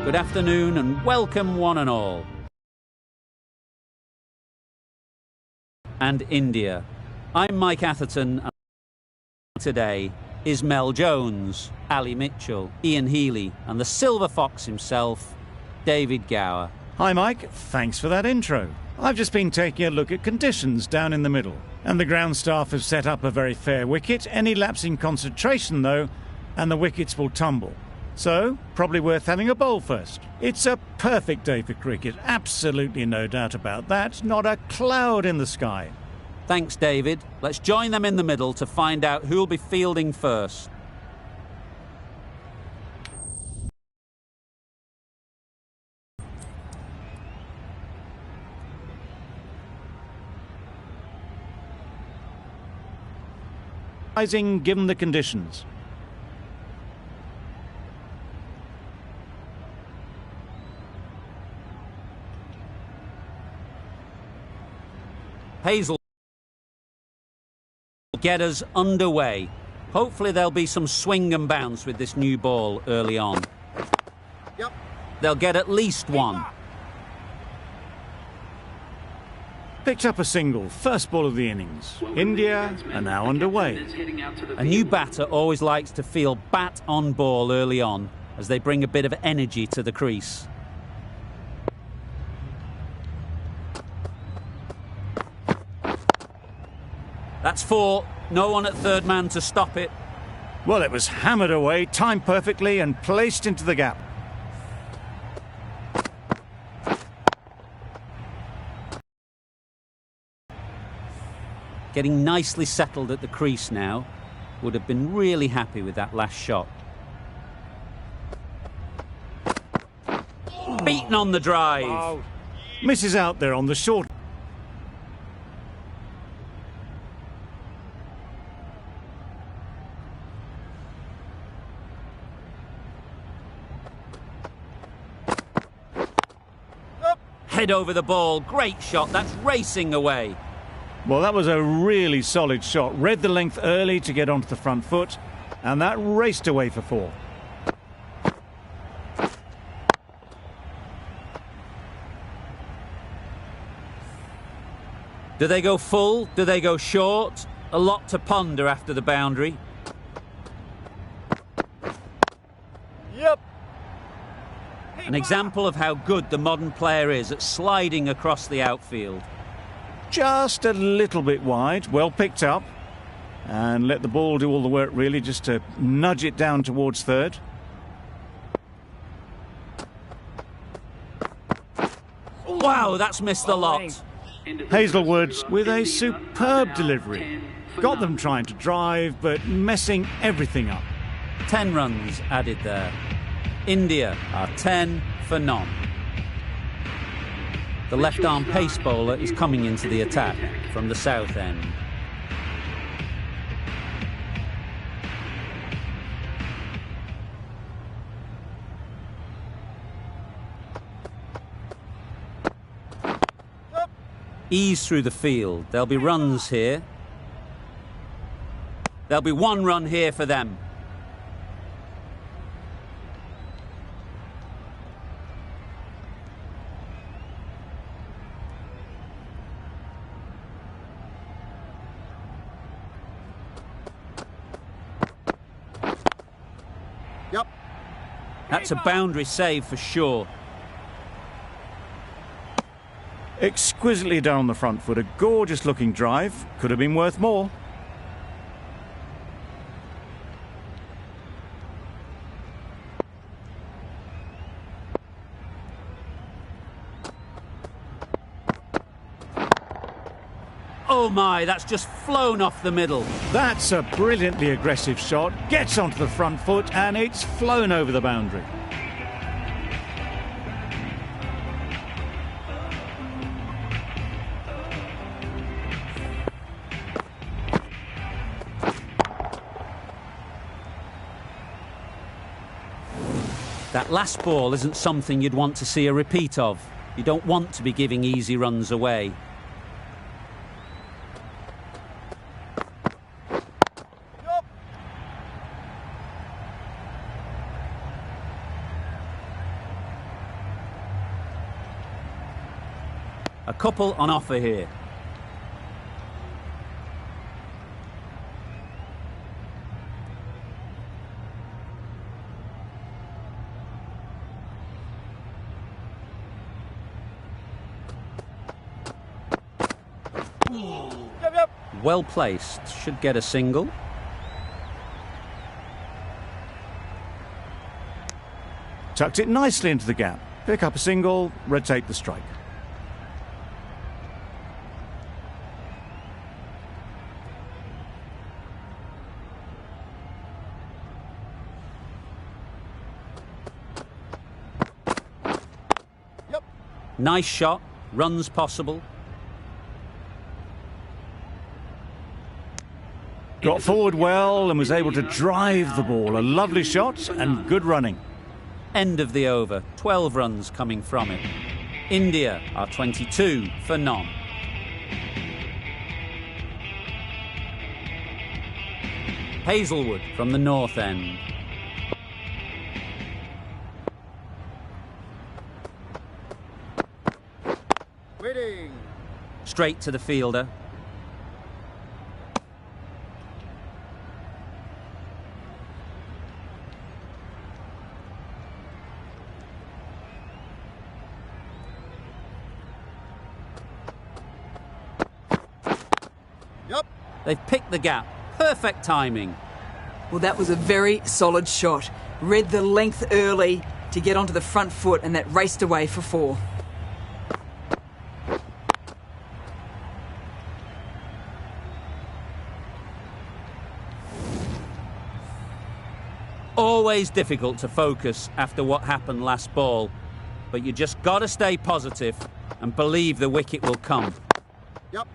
Good afternoon and welcome one and all. And India. I'm Mike Atherton and today is Mel Jones, Ali Mitchell, Ian Healy and the Silver Fox himself, David Gower. Hi Mike, thanks for that intro. I've just been taking a look at conditions down in the middle, and the ground staff have set up a very fair wicket. Any lapse in concentration though, and the wickets will tumble. So, probably worth having a bowl first. It's a perfect day for cricket, absolutely no doubt about that, not a cloud in the sky. Thanks, David. Let's join them in the middle to find out who'll be fielding first. Given the conditions. Hazel get us underway. Hopefully there'll be some swing and bounce with this new ball early on. Yep. They'll get at least one. Picked up a single, first ball of the innings. India are now underway. A new batter always likes to feel bat on ball early on as they bring a bit of energy to the crease. That's four. No one at third man to stop it. Well, it was hammered away, timed perfectly and placed into the gap. Getting nicely settled at the crease now. Would have been really happy with that last shot. Beaten on the drive. Oh. Misses out there on the short. Head over the ball. Great shot. That's racing away. Well, that was a really solid shot. Read the length early to get onto the front foot, and that raced away for four. Do they go full? Do they go short? A lot to ponder after the boundary. Yep. An example of how good the modern player is at sliding across the outfield. Just a little bit wide, well picked up. And let the ball do all the work really, just to nudge it down towards third. Wow, that's missed a lot. Hazelwood with a superb delivery. Got them trying to drive, but messing everything up. 10 runs added there. India are 10 for none. The left-arm pace bowler is coming into the attack from the south end. Ease through the field. There'll be runs here. There'll be one run here for them. Yep. That's a boundary save for sure. Exquisitely down the front foot, a gorgeous looking drive. Could have been worth more. Oh my, that's just flown off the middle. That's a brilliantly aggressive shot. Gets onto the front foot and it's flown over the boundary. That last ball isn't something you'd want to see a repeat of. You don't want to be giving easy runs away. A couple on offer here. Yep. Well placed, should get a single. Tucked it nicely into the gap. Pick up a single, rotate the strike. Yep. Nice shot, runs possible. Got forward well and was able to drive the ball. A lovely shot and good running. End of the over, 12 runs coming from it. India are 22 for none. Hazelwood from the north end. Waiting. Straight to the fielder. Yep. They've picked the gap. Perfect timing. Well, that was a very solid shot. Read the length early to get onto the front foot, and that raced away for 4. Always difficult to focus after what happened last ball, but you just got to stay positive and believe the wicket will come. Yep.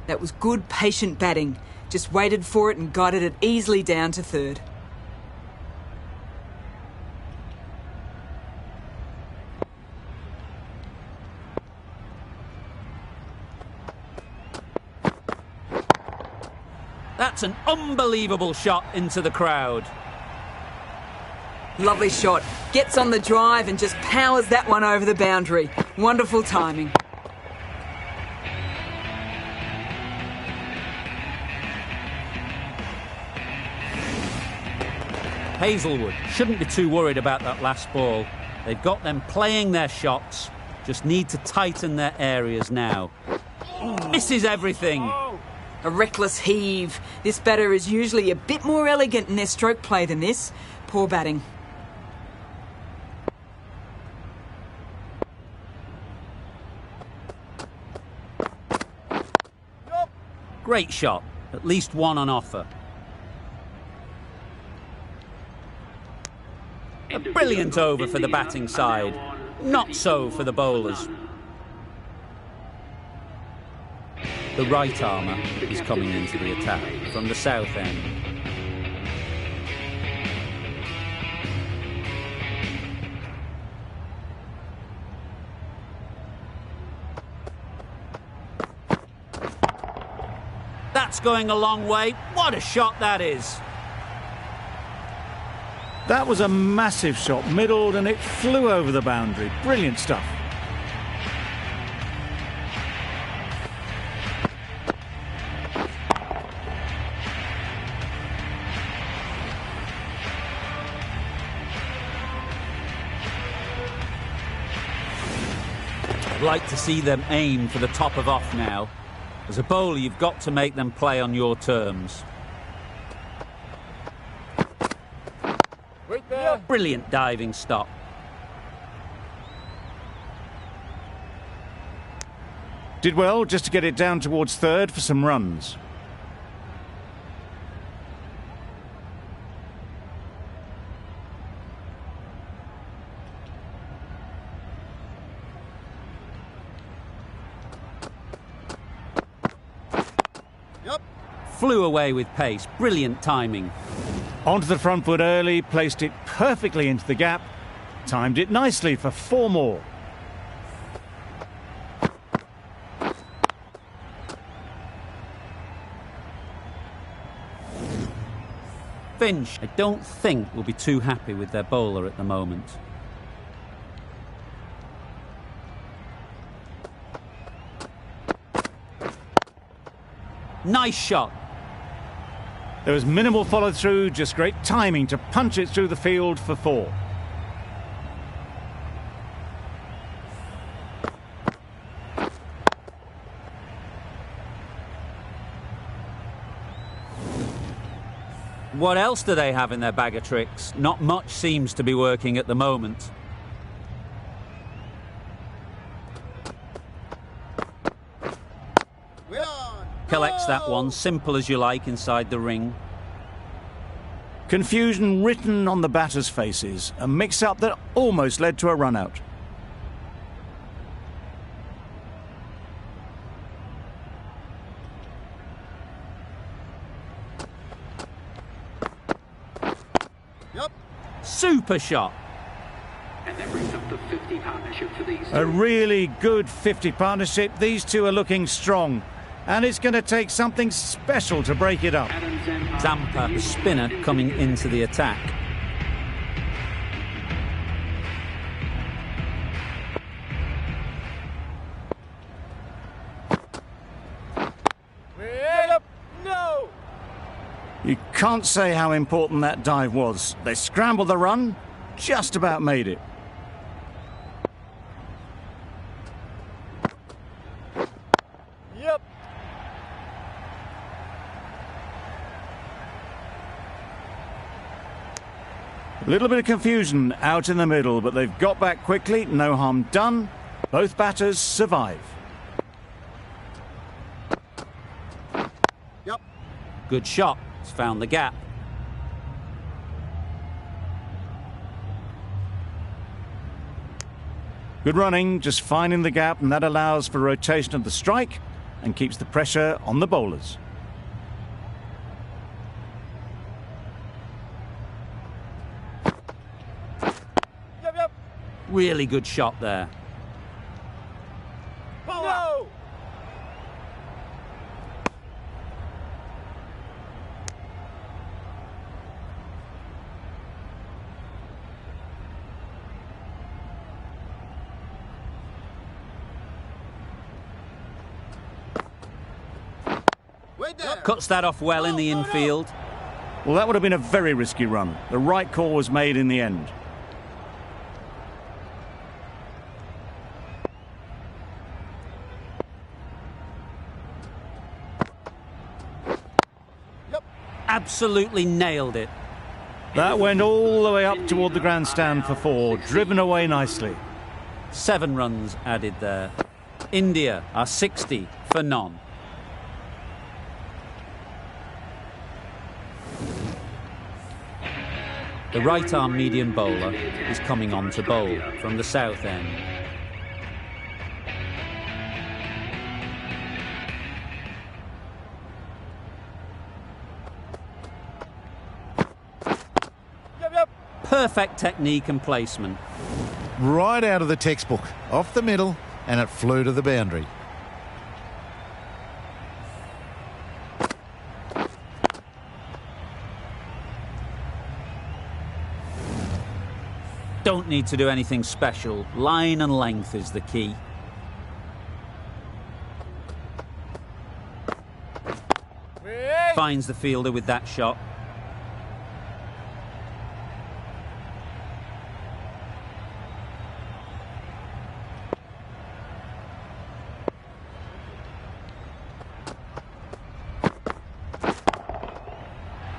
That was good, patient batting. Just waited for it and guided it easily down to 3rd. That's an unbelievable shot into the crowd. Lovely shot. Gets on the drive and just powers that one over the boundary. Wonderful timing. Hazelwood shouldn't be too worried about that last ball. They've got them playing their shots, just need to tighten their areas now. Misses everything. A reckless heave. This batter is usually a bit more elegant in their stroke play than this. Poor batting. Great shot, at least one on offer. A brilliant over for the batting side, not so for the bowlers. The right armour is coming into the attack from the south end. That's going a long way. What a shot that is. That was a massive shot, middled, and it flew over the boundary. Brilliant stuff. I'd like to see them aim for the top of off now. As a bowler, you've got to make them play on your terms. Wait there. Brilliant diving stop. Did well just to get it down towards 3rd for some runs. Yep. Flew away with pace. Brilliant timing. Onto the front foot early, placed it perfectly into the gap, timed it nicely for 4 more. Finch, I don't think, will be too happy with their bowler at the moment. Nice shot. There was minimal follow-through, just great timing to punch it through the field for 4. What else do they have in their bag of tricks? Not much seems to be working at the moment. We're on. Collects that Go! one, simple as you like, inside the ring. Confusion written on the batters' faces, a mix-up that almost led to a run-out. Yep. Super shot. And that brings up the 50 partnership for these A two. really good 50 partnership. These two are looking strong. And it's going to take something special to break it up. Adam Zampa, Zampa, the spinner, coming into the attack. Yep. No. You can't say how important that dive was. They scrambled the run, just about made it. Yep. A little bit of confusion out in the middle, but they've got back quickly. No harm done. Both batters survive. Yep. Good shot. It's found the gap. Good running, just finding the gap, and that allows for rotation of the strike and keeps the pressure on the bowlers. Yep. Yep. Really good shot there. No. Wait there. Cuts that off well in the infield. Well, that would have been a very risky run. The right call was made in the end. Yep. Absolutely nailed it. That went all the way up toward the grandstand for 4, driven away nicely. 7 runs added there. India are 60 for none. The right-arm medium bowler is coming on to bowl from the south end. Yep. Yep. Perfect technique and placement. Right out of the textbook, off the middle, and it flew to the boundary. Don't need to do anything special. Line and length is the key. Wait. Finds the fielder with that shot.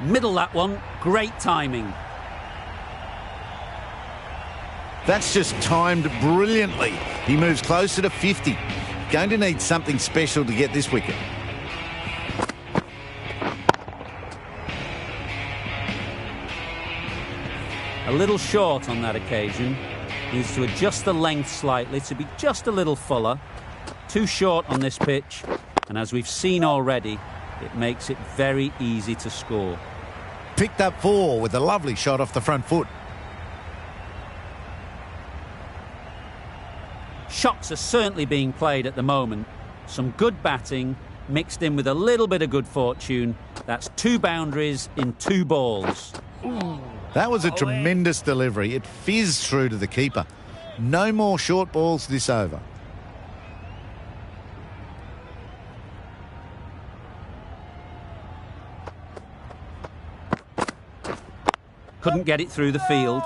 Middle that one. Great timing. That's just timed brilliantly. He moves closer to 50. Going to need something special to get this wicket. A little short on that occasion. Needs to adjust the length slightly to be just a little fuller. Too short on this pitch, and as we've seen already, it makes it very easy to score. Picked up 4 with a lovely shot off the front foot. Shots are certainly being played at the moment. Some good batting mixed in with a little bit of good fortune. That's 2 boundaries in 2 balls. That was a tremendous delivery. It fizzed through to the keeper. No more short balls this over. Couldn't get it through the field.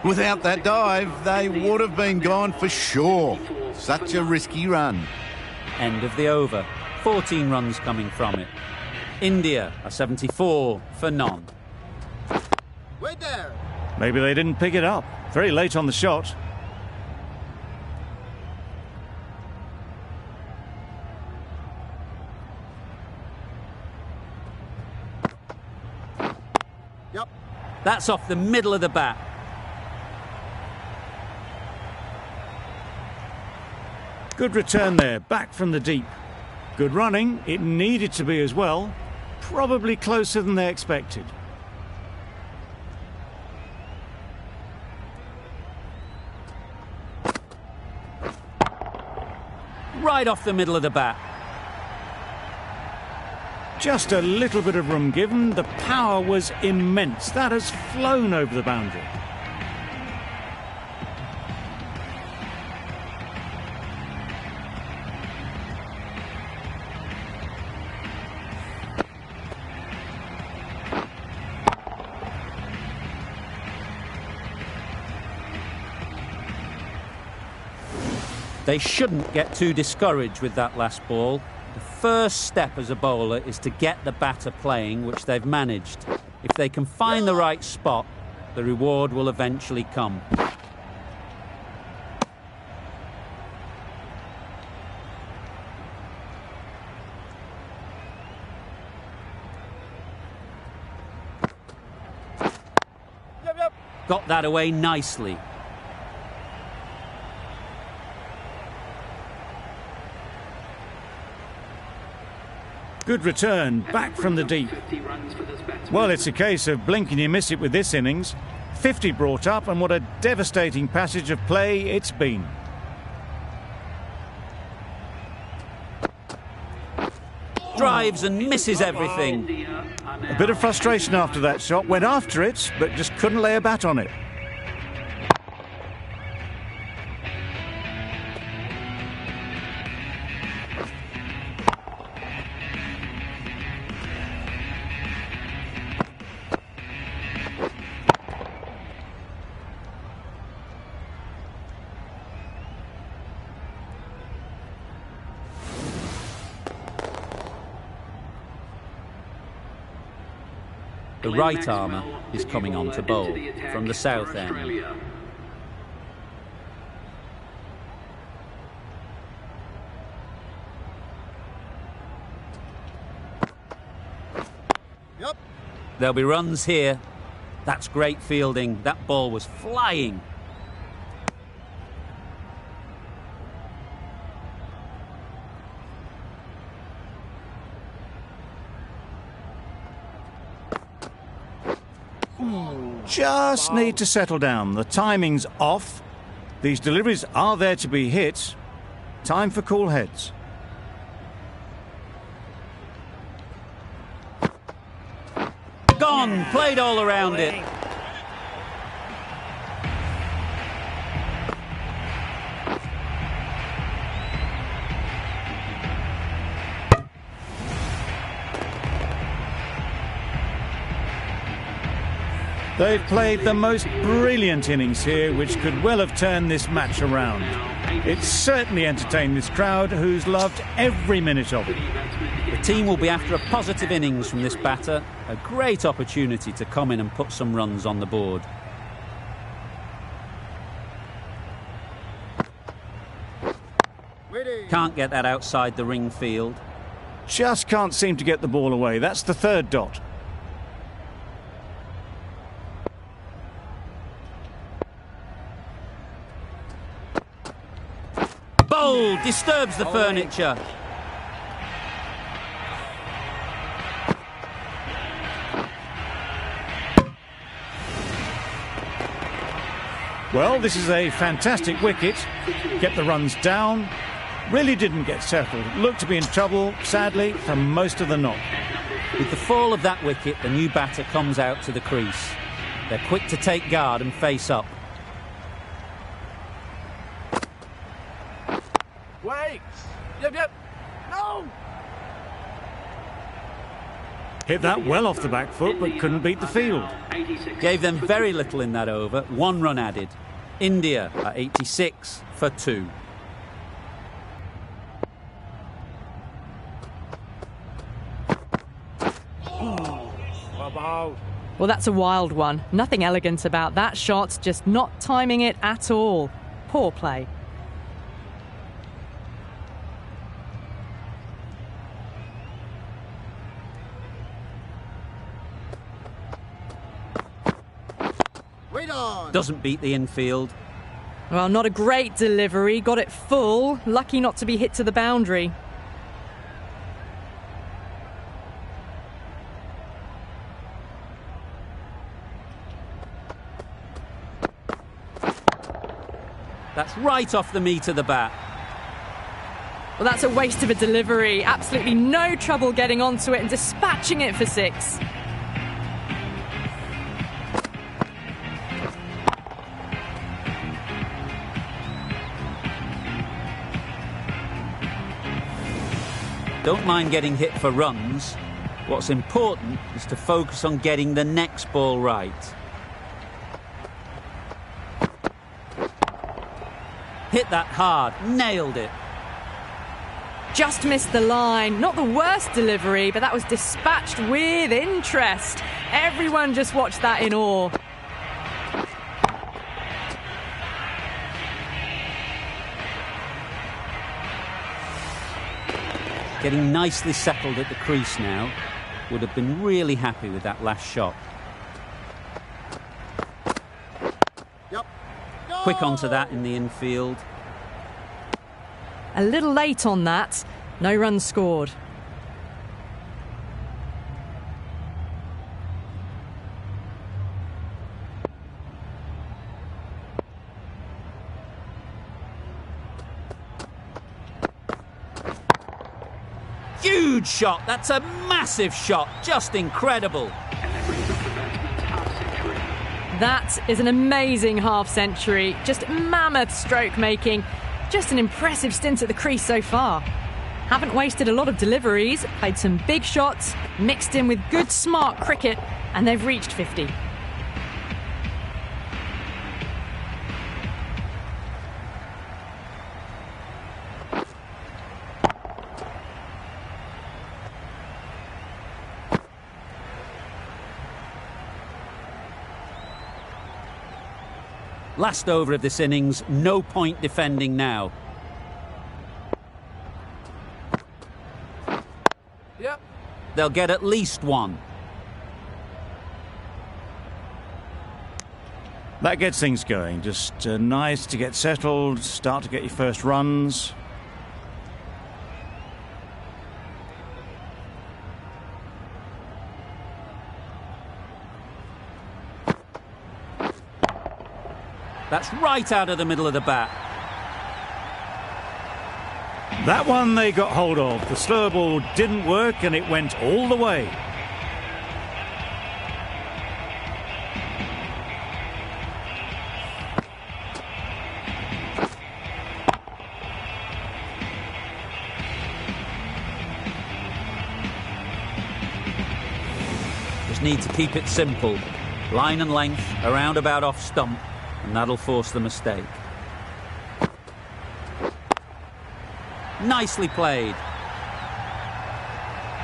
Without that dive, they would have been gone for sure. Such a risky run. End of the over. 14 runs coming from it. India are 74 for none. Wait there. Maybe they didn't pick it up. Very late on the shot. Yep. That's off the middle of the bat. Good return there, back from the deep. Good running, it needed to be as well. Probably closer than they expected. Right off the middle of the bat. Just a little bit of room given. The power was immense. That has flown over the boundary. They shouldn't get too discouraged with that last ball. The first step as a bowler is to get the batter playing, which they've managed. If they can find the right spot, the reward will eventually come. Yep, yep. Got that away nicely. Good return, back from the deep. 50 runs for this batsman. Well, it's a case of blink and you miss it with this innings. 50 brought up, and what a devastating passage of play it's been. Drives and misses everything. India are now A bit of frustration after that shot. Went after it, but just couldn't lay a bat on it. The right armour is coming on to bowl from the south end. Australia. Yep. There'll be runs here. That's great fielding. That ball was flying. Just need to settle down. The timing's off. These deliveries are there to be hit. Time for cool heads. Gone. Played all around it. They've played the most brilliant innings here, which could well have turned this match around. It's certainly entertained this crowd, who's loved every minute of it. The team will be after a positive innings from this batter. A great opportunity to come in and put some runs on the board. Waiting. Can't get that outside the ring field. Just can't seem to get the ball away. That's the third dot. Bold. Disturbs the furniture. Well, this is a fantastic wicket. Get the runs down. Really didn't get settled. Looked to be in trouble, sadly, for most of the knock. With the fall of that wicket, the new batter comes out to the crease. They're quick to take guard and face up. Wait. Yep, yep. No. Hit that well off the back foot, but couldn't beat the field. Gave them very little in that over. 1 run added. India at 86 for 2. Well, that's a wild one. Nothing elegant about that shot, just not timing it at all. Poor play. Wait on. Doesn't beat the infield. Well, not a great delivery. Got it full. Lucky not to be hit to the boundary. That's right off the meat of the bat. Well, that's a waste of a delivery. Absolutely no trouble getting onto it and dispatching it for 6. Don't mind getting hit for runs. What's important is to focus on getting the next ball right. Hit that hard, nailed it. Just missed the line. Not the worst delivery, but that was dispatched with interest. Everyone just watched that in awe. Getting nicely settled at the crease now. Would have been really happy with that last shot. Yep. Go! Quick onto that in the infield. A little late on that. No runs scored. Huge shot. That's a massive shot. Just incredible. That is an amazing half century. Just mammoth stroke making. Just an impressive stint at the crease so far. Haven't wasted a lot of deliveries, played some big shots, mixed in with good smart cricket, and they've reached 50. Last over of this innings, no point defending now. Yep. They'll get at least 1. That gets things going. Just nice to get settled, start to get your first runs. That's right out of the middle of the bat. That one they got hold of. The slower ball didn't work and it went all the way. Just need to keep it simple. Line and length, around about off stump, and that'll force the mistake. Nicely played.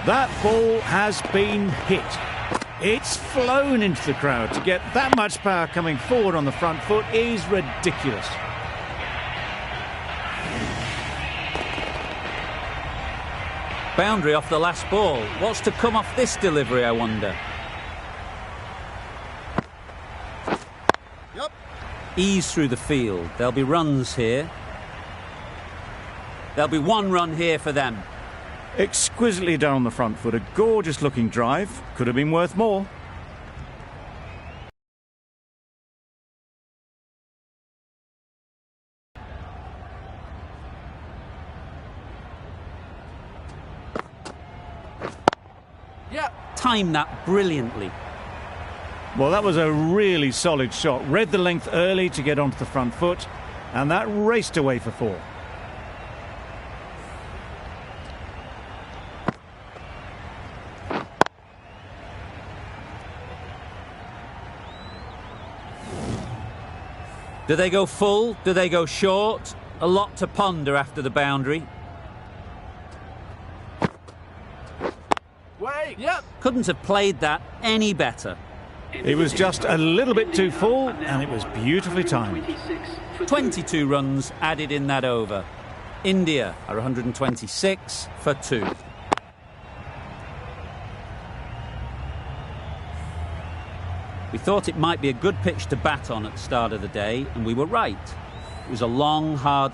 That ball has been hit. It's flown into the crowd. To get that much power coming forward on the front foot is ridiculous. Boundary off the last ball. What's to come off this delivery, I wonder? Yep. Ease through the field. There'll be runs here. There'll be 1 run here for them. Exquisitely done on the front foot. A gorgeous looking drive. Could have been worth more. Yep. Timed that brilliantly. Well, that was a really solid shot. Read the length early to get onto the front foot, and that raced away for 4. Do they go full? Do they go short? A lot to ponder after the boundary. Wait. Yep. Couldn't have played that any better. It was just a little bit too full, and it was beautifully timed. 22 runs added in that over. India are 126 for 2. We thought it might be a good pitch to bat on at the start of the day, and we were right. It was a long, hard...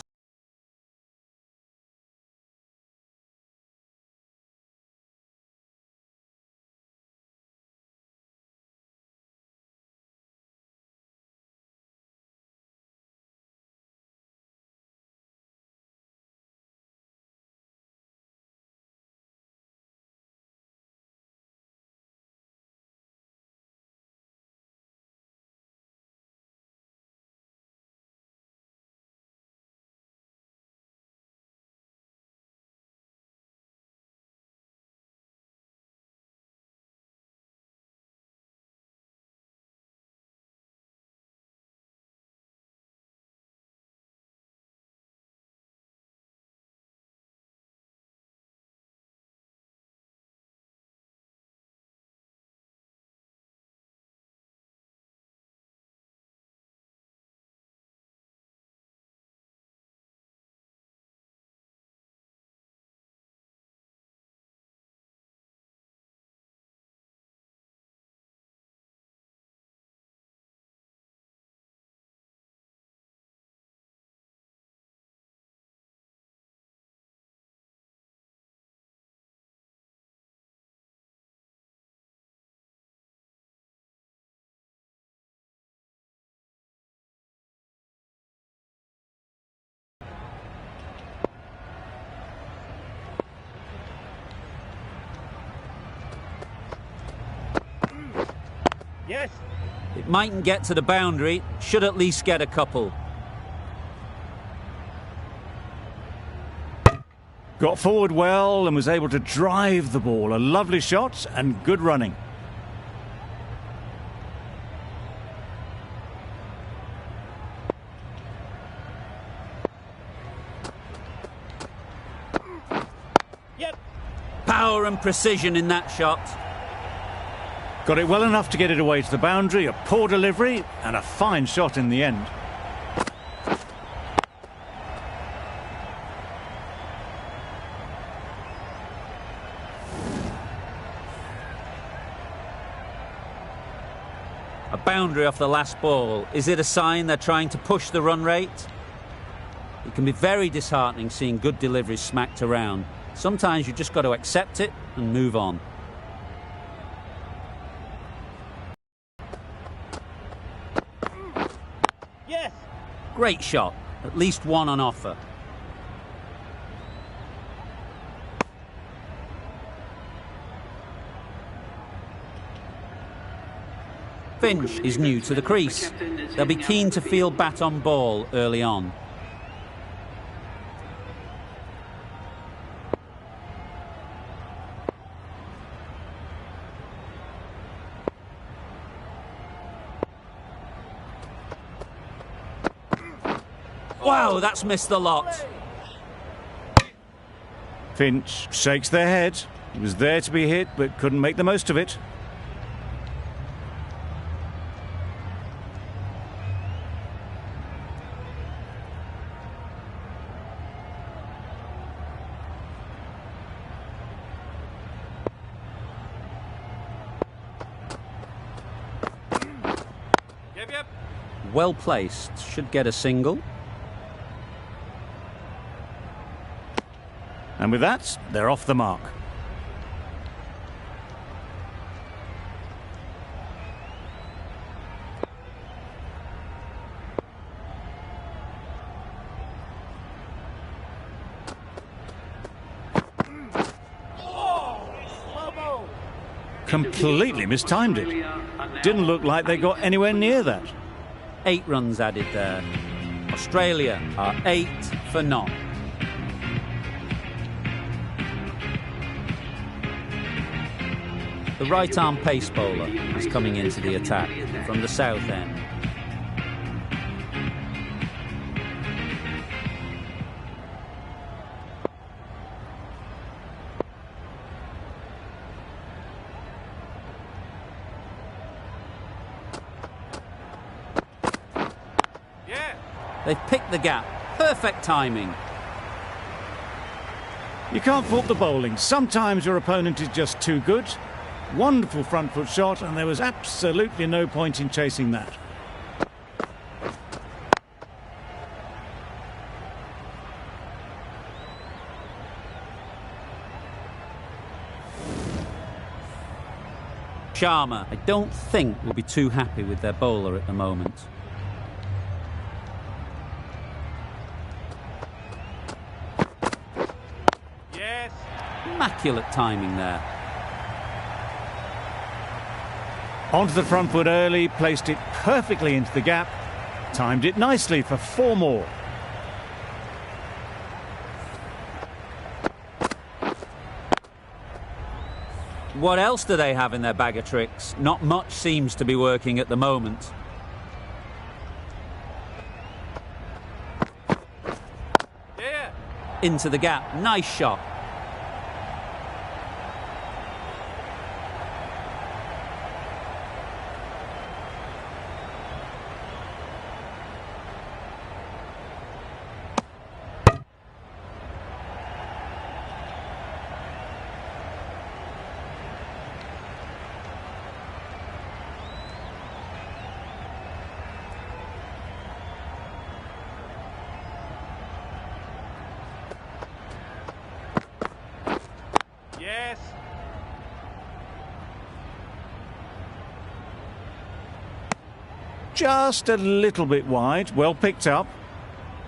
Yes. It mightn't get to the boundary, should at least get a couple. Got forward well and was able to drive the ball. A lovely shot and good running. Power and precision in that shot. Got it well enough to get it away to the boundary, a poor delivery and a fine shot in the end. A boundary off the last ball. Is it a sign they're trying to push the run rate? It can be very disheartening seeing good deliveries smacked around. Sometimes you just got to accept it and move on. Yes. Great shot. At least one on offer. Finch is new to the crease. They'll be keen to field bat on ball early on. Wow, that's missed the lot. Finch shakes their head. He was there to be hit, but couldn't make the most of it. Well placed. Should get a single. And with that, they're off the mark. Completely mistimed it. Didn't look like they got anywhere near that. 8 runs added there. Australia are 8 for naught. The right-arm pace bowler is coming into the attack from the south end. They've picked the gap. Perfect timing. You can't fault the bowling. Sometimes your opponent is just too good. Wonderful front foot shot, and there was absolutely no point in chasing that. Sharma, I don't think, will be too happy with their bowler at the moment. Yes. Immaculate timing there. Onto the front foot early, placed it perfectly into the gap, timed it nicely for 4 more. What else do they have in their bag of tricks? Not much seems to be working at the moment. Yeah. Into the gap. Nice shot. Yes. Just a little bit wide, well picked up.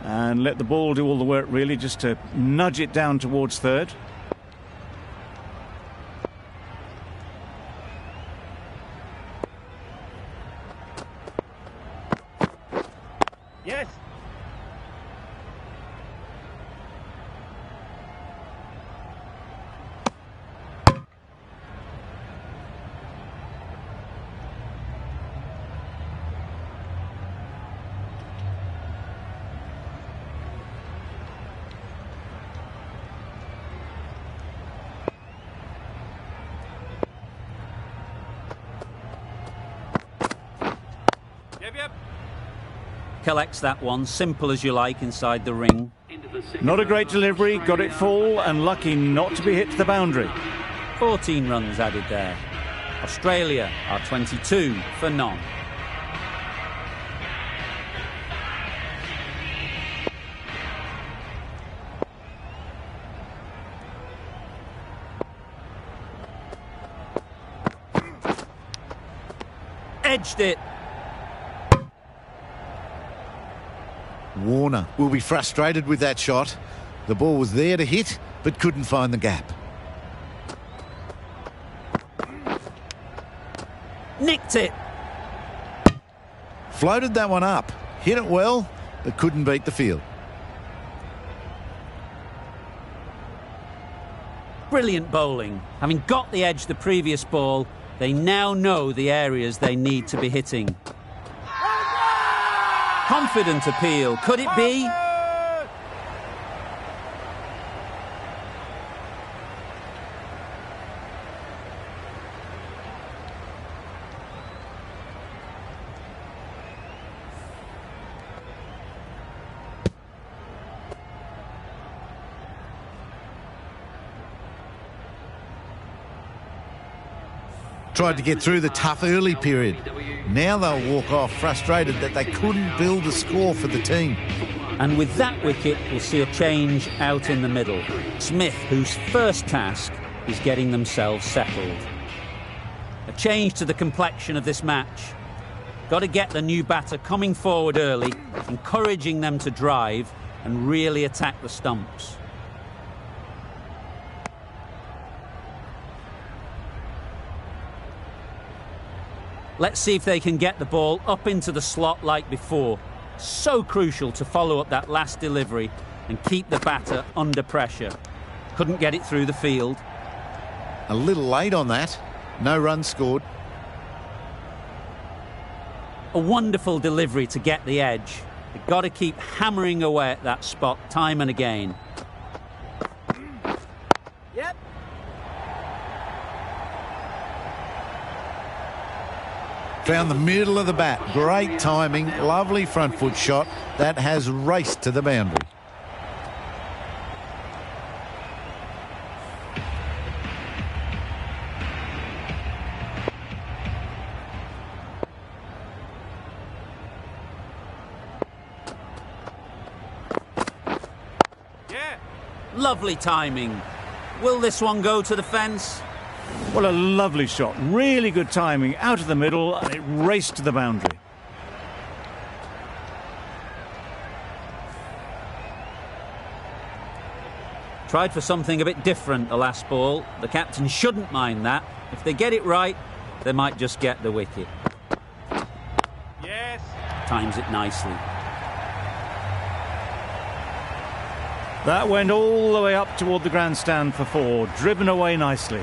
And let the ball do all the work really, just to nudge it down towards third. Yes. Collects that one, simple as you like, inside the ring. Not a great delivery, got it full and lucky not to be hit to the boundary. 14 runs added there. Australia are 22 for none. Edged it. Warner will be frustrated with that shot. The ball was there to hit, but couldn't find the gap. Nicked it. Floated that one up. Hit it well, but couldn't beat the field. Brilliant bowling. Having got the edge the previous ball, they now know the areas they need to be hitting. Confident appeal. Could it be? Tried to get through the tough early period. Now they'll walk off frustrated that they couldn't build a score for the team. And with that wicket, we'll see a change out in the middle. Smith, whose first task is getting themselves settled. A change to the complexion of this match. Got to get the new batter coming forward early, encouraging them to drive and really attack the stumps. Let's see if they can get the ball up into the slot like before. So crucial to follow up that last delivery and keep the batter under pressure. Couldn't get it through the field. A little late on that. No runs scored. A wonderful delivery to get the edge. They've got to keep hammering away at that spot time and again. Found the middle of the bat. Great timing, lovely front foot shot. That has raced to the boundary. Lovely timing. Will this one go to the fence? Well, a lovely shot. Really good timing. Out of the middle, and it raced to the boundary. Tried for something a bit different the last ball. The captain shouldn't mind that. If they get it right, they might just get the wicket. Yes. Times it nicely. That went all the way up toward the grandstand for 4, driven away nicely.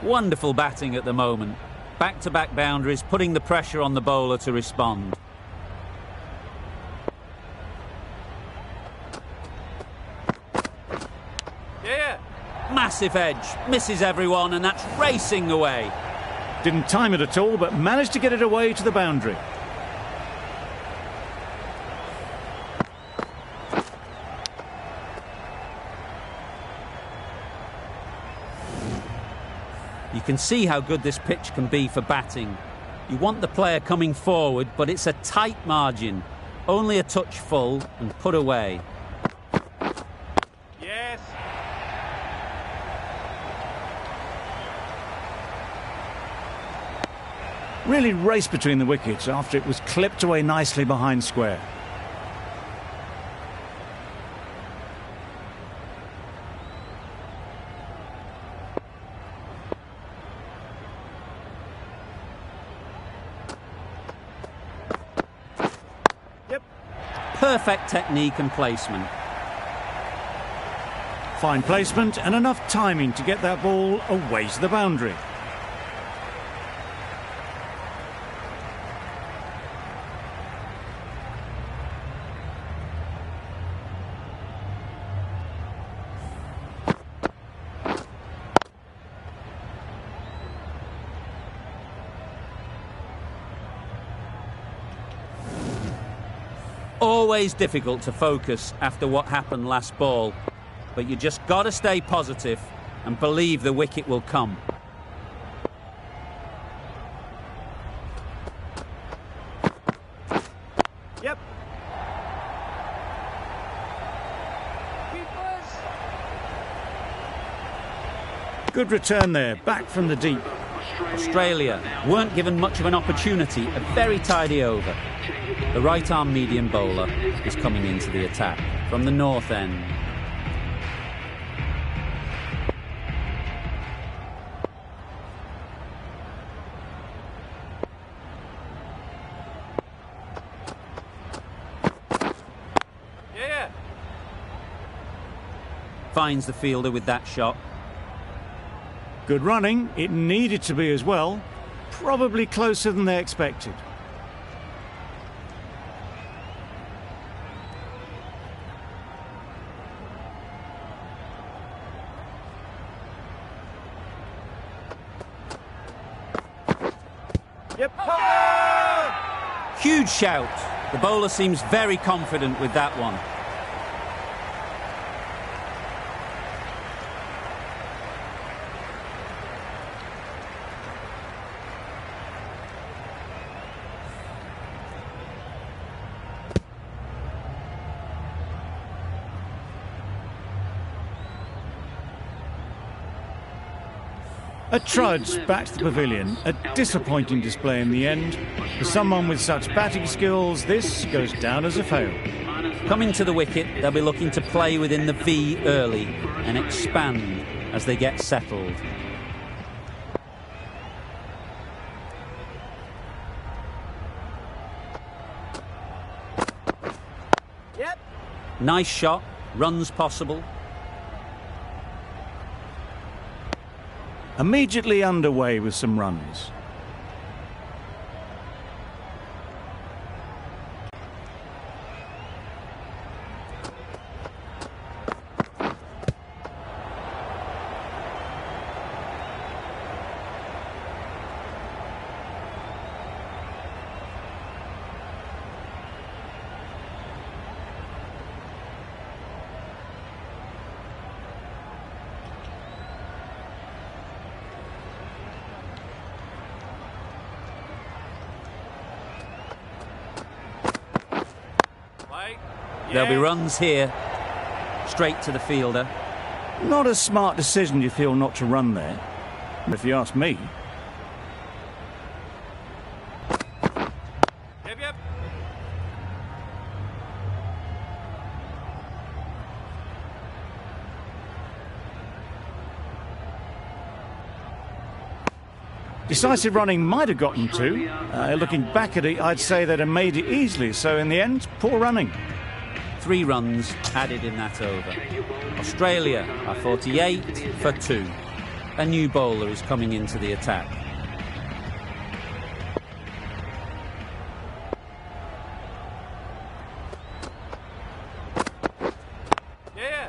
Wonderful batting at the moment. Back-to-back boundaries, putting the pressure on the bowler to respond. Massive edge, misses everyone, and that's racing away. Didn't time it at all, but managed to get it away to the boundary. You can see how good this pitch can be for batting. You want the player coming forward, but it's a tight margin. Only a touch full and put away. Yes. Really raced between the wickets after it was clipped away nicely behind square. Perfect technique and placement. Fine placement and enough timing to get that ball away to the boundary. Always difficult to focus after what happened last ball, but you just got to stay positive and believe the wicket will come. Yep. Good return there, back from the deep. Australia weren't given much of an opportunity, a very tidy over. The right-arm medium bowler is coming into the attack from the north end. Finds the fielder with that shot. Good running, it needed to be as well. Probably closer than they expected. Yep. Huge shout. The bowler seems very confident with that one. A trudge back to the pavilion. A disappointing display in the end. For someone with such batting skills, this goes down as a fail. Coming to the wicket, they'll be looking to play within the V early and expand as they get settled. Yep. Nice shot, runs possible. Immediately underway with some runs. There'll be runs here. Straight to the fielder. Not a smart decision, you feel, not to run there, if you ask me. Yep. Decisive running might have gotten two. Looking back at it, I'd say they'd have made it easily. So in the end, poor running. 3 runs added in that over. Australia are 48 for 2. A new bowler is coming into the attack. Yeah.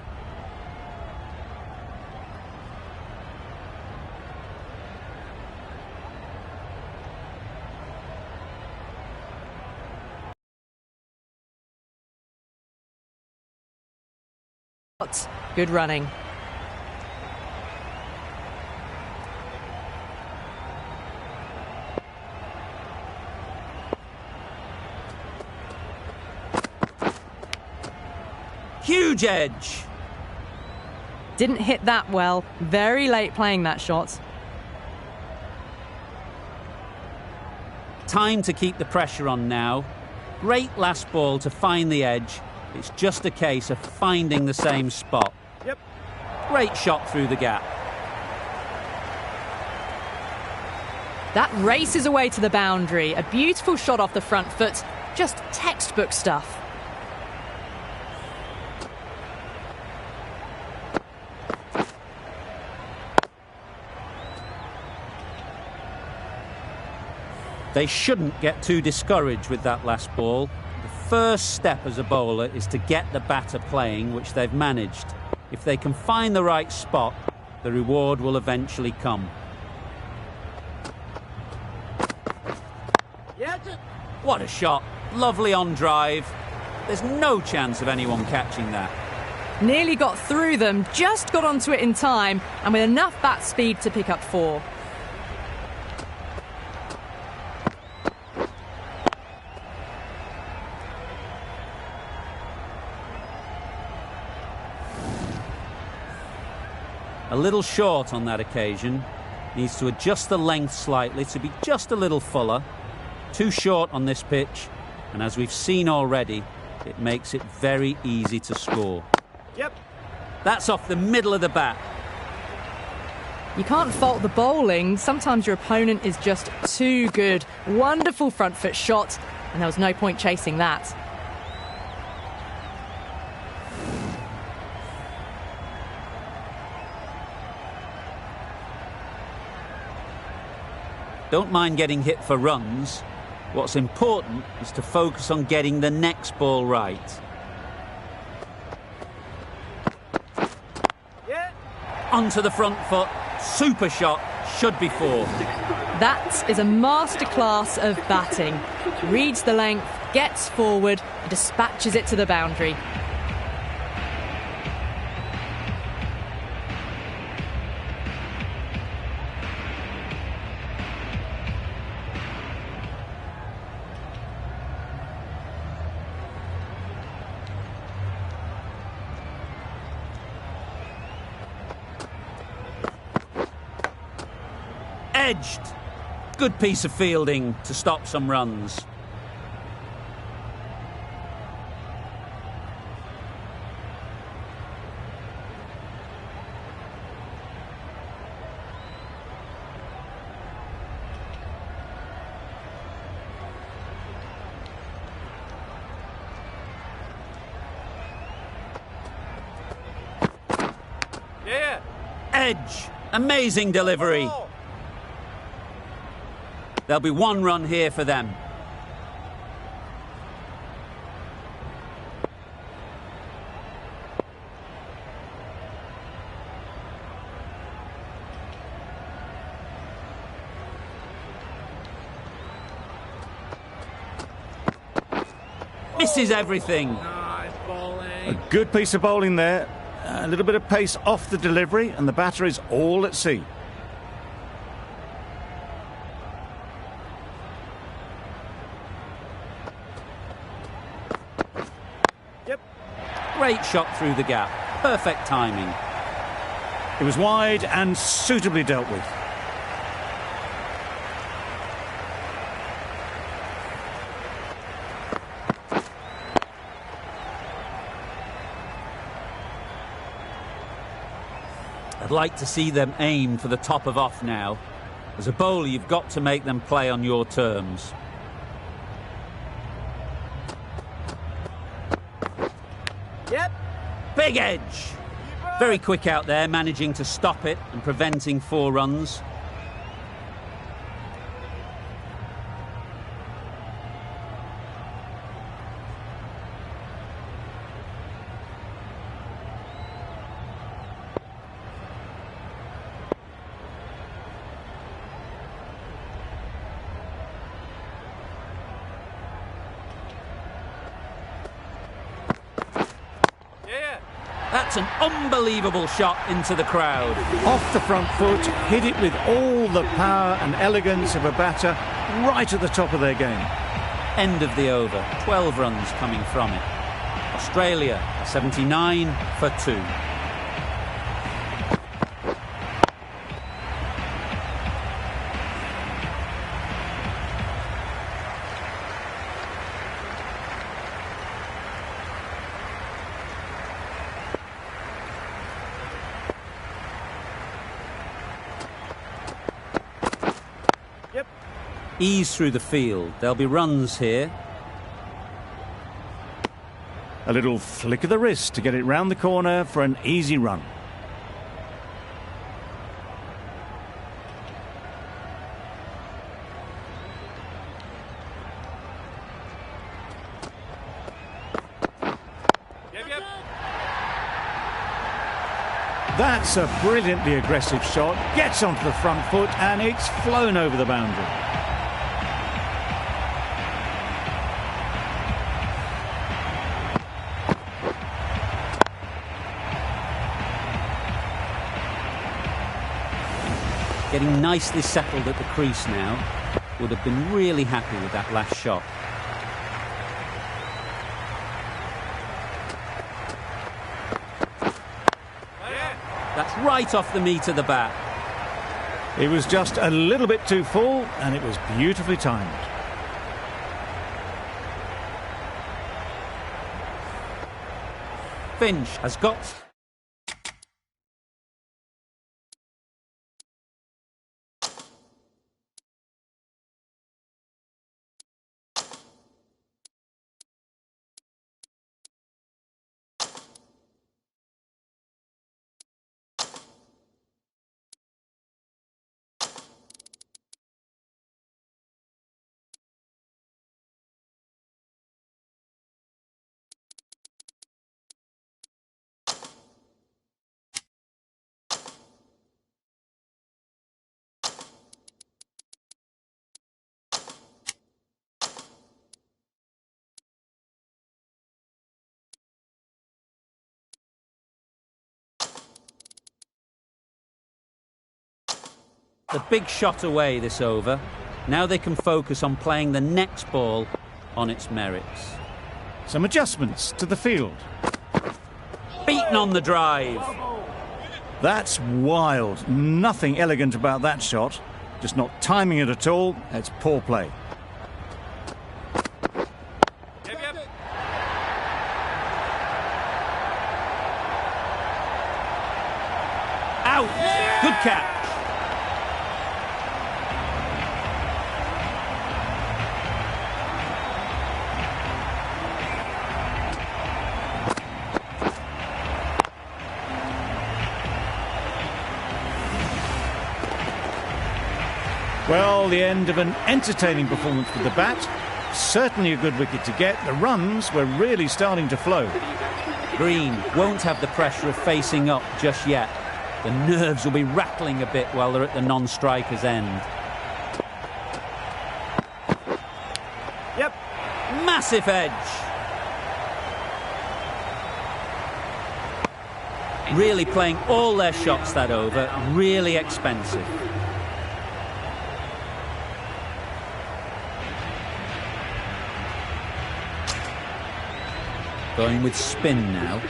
Good running. Huge edge. Didn't hit that well. Very late playing that shot. Time to keep the pressure on now. Great last ball to find the edge. It's just a case of finding the same spot. Yep. Great shot through the gap. That races away to the boundary. A beautiful shot off the front foot. Just textbook stuff. They shouldn't get too discouraged with that last ball. The first step as a bowler is to get the batter playing, which they've managed. If they can find the right spot, the reward will eventually come. Yeah. What a shot. Lovely on drive. There's no chance of anyone catching that. Nearly got through them, just got onto it in time, and with enough bat speed to pick up 4. A little short on that occasion. Needs to adjust the length slightly to be just a little fuller. Too short on this pitch, and as we've seen already, it makes it very easy to score. Yep. That's off the middle of the bat. You can't fault the bowling. Sometimes your opponent is just too good. Wonderful front foot shot, and there was no point chasing that. Don't mind getting hit for runs. What's important is to focus on getting the next ball right. Yeah. Onto the front foot. Super shot. Should be 4. That is a masterclass of batting. Reads the length, gets forward, and dispatches it to the boundary. Edged. Good piece of fielding to stop some runs. Yeah. Edge. Amazing delivery. Oh. There'll be 1 run here for them. Misses everything. Nice bowling. A good piece of bowling there. A little bit of pace off the delivery, and the batter is all at sea. Yep. Great shot through the gap. Perfect timing. It was wide and suitably dealt with. I'd like to see them aim for the top of off now. As a bowler, you've got to make them play on your terms. Yep. Big edge. Very quick out there, managing to stop it and preventing 4 runs. That's an unbelievable shot into the crowd. Off the front foot, hit it with all the power and elegance of a batter right at the top of their game. End of the over. 12 runs coming from it. Australia 79 for 2. Ease through the field. There'll be runs here. A little flick of the wrist to get it round the corner for an easy run. That's a brilliantly aggressive shot. Gets onto the front foot and it's flown over the boundary. Getting nicely settled at the crease now. Would have been really happy with that last shot. That's right off the meat of the bat. It was just a little bit too full and it was beautifully timed. Finch has got... The big shot away this over. Now they can focus on playing the next ball on its merits. Some adjustments to the field. Beaten on the drive. That's wild. Nothing elegant about that shot. Just not timing it at all. It's poor play. Out. Good catch. Well, the end of an entertaining performance with the bat. Certainly a good wicket to get. The runs were really starting to flow. Green won't have the pressure of facing up just yet. The nerves will be rattling a bit while they're at the non-striker's end. Yep. Massive edge. Really playing all their shots that over. Really expensive. Going with spin now.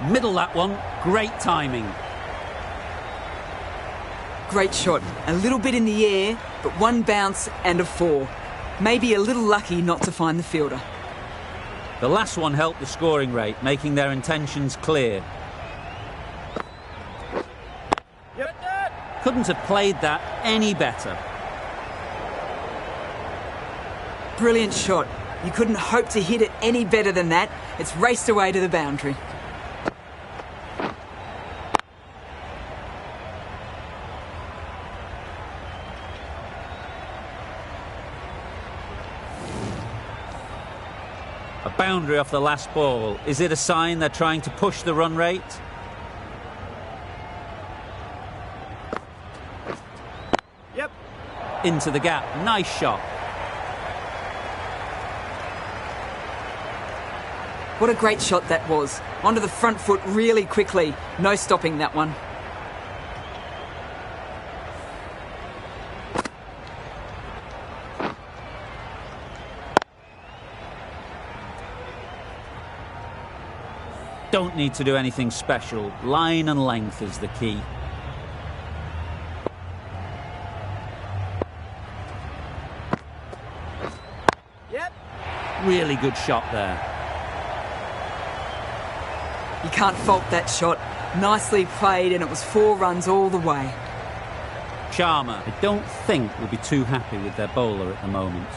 Middle that one, great timing. Great shot. A little bit in the air, but one bounce and a 4. Maybe a little lucky not to find the fielder. The last one helped the scoring rate, making their intentions clear. Couldn't have played that any better. Brilliant shot. You couldn't hope to hit it any better than that. It's raced away to the boundary. A boundary off the last ball. Is it a sign they're trying to push the run rate? Yep. Into the gap. Nice shot. What a great shot that was. Onto the front foot really quickly. No stopping that one. Don't need to do anything special. Line and length is the key. Yep. Really good shot there. You can't fault that shot. Nicely played, and it was 4 runs all the way. Sharma, I don't think will be too happy with their bowler at the moment.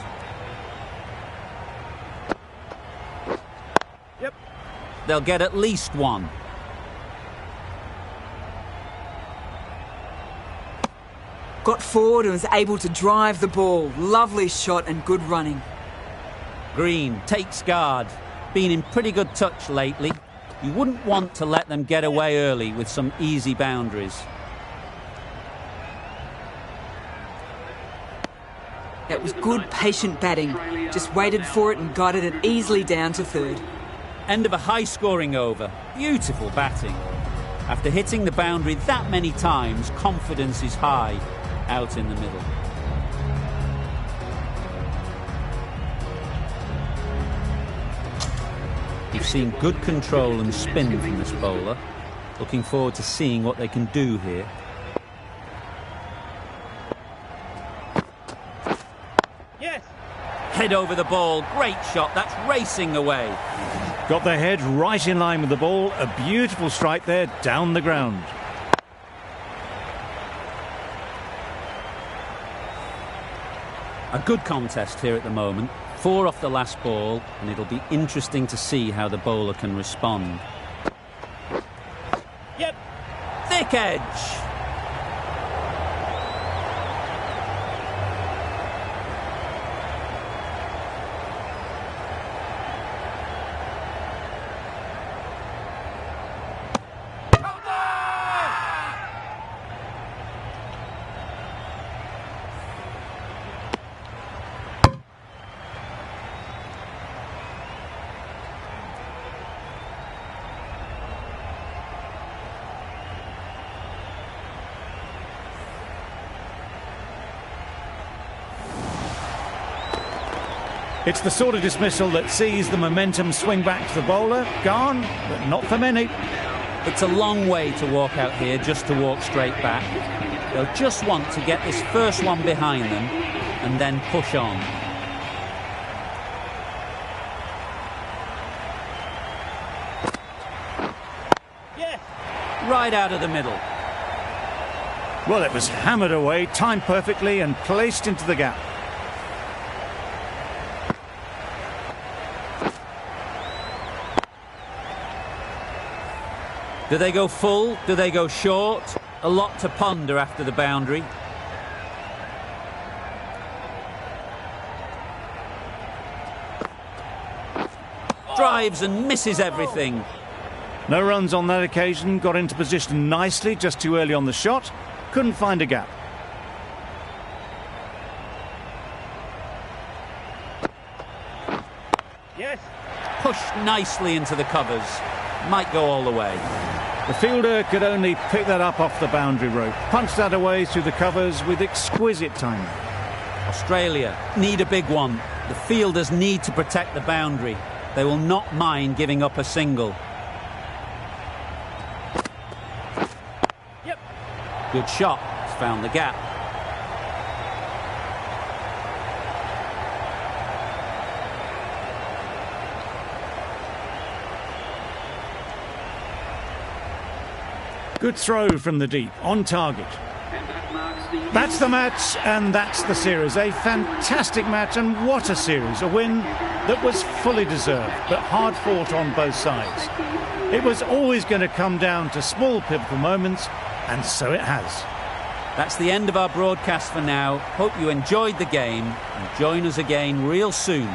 Yep. They'll get at least one. Got forward and was able to drive the ball. Lovely shot and good running. Green takes guard. Been in pretty good touch lately. You wouldn't want to let them get away early with some easy boundaries. That was good, patient batting. Just waited for it and guided it easily down to third. End of a high-scoring over. Beautiful batting. After hitting the boundary that many times, confidence is high out in the middle. You've seen good control and spin from this bowler. Looking forward to seeing what they can do here. Yes. Head over the ball. Great shot. That's racing away. Got their head right in line with the ball. A beautiful strike there down the ground. A good contest here at the moment. 4 off the last ball, and it'll be interesting to see how the bowler can respond. Yep. Thick edge. It's the sort of dismissal that sees the momentum swing back to the bowler. Gone, but not for many. It's a long way to walk out here just to walk straight back. They'll just want to get this first one behind them and then push on. Yes. Right out of the middle. Well, it was hammered away, timed perfectly and placed into the gap. Do they go full? Do they go short? A lot to ponder after the boundary. Drives and misses everything. No runs on that occasion, got into position nicely, just too early on the shot. Couldn't find a gap. Yes. pushed nicely into the covers. Might go all the way. The fielder could only pick that up off the boundary rope. Punched that away through the covers with exquisite timing. Australia need a big one. The fielders need to protect the boundary. They will not mind giving up a single. Yep. Good shot. He's found the gap. Good throw from the deep, on target. And that marks the... That's the match, and that's the series. A fantastic match, and what a series. A win that was fully deserved, but hard fought on both sides. It was always going to come down to small pivotal moments, and so it has. That's the end of our broadcast for now. Hope you enjoyed the game, and join us again real soon